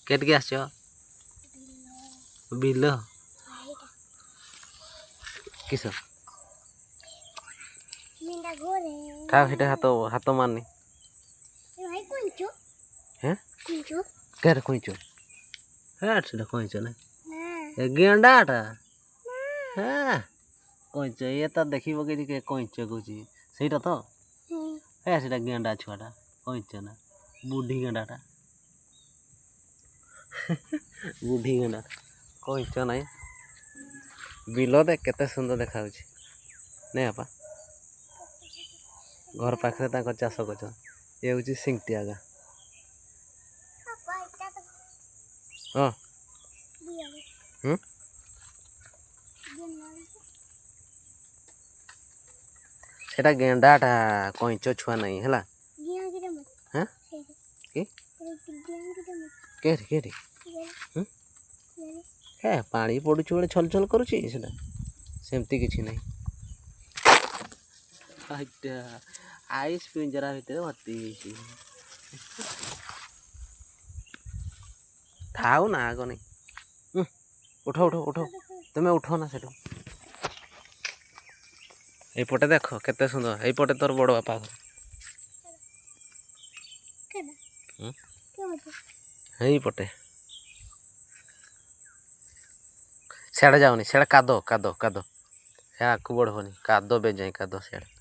cat आस bill किस था हाथ हाथ मारनी हैं क्या कईच है कईच ना गेंडाटा हाँ कईच ये तो देख कि कईच कौच सहीटा तो है से गेंडा छुआटा कईच ना बुढ़ी गेंडाटा बुढ़ी गेंडा कईच ना बिल देख केते सुंदर देखा नहीं आपा घर पाखे चाष कर ये हूँ सिंगटिया गाँ हाँ सेटा गेंडाटा कईच छुआ नहीं है हाँ कि है पानी पड़ू बड़े छल छल करुँची सेमती किसी ना आईस पिंजरा भितर भर्ती थाऊ ना आग नहीं उठ उठ उठ तुम्हें उठ ना से यपटे देख केते सुंदर यपटे तोर बड़ बापा यपटे सियाड़े जाओनी सियाड़े कादो कादो कादो से आगू बढ़ोनी कादो बे जाए कादो सियाड़े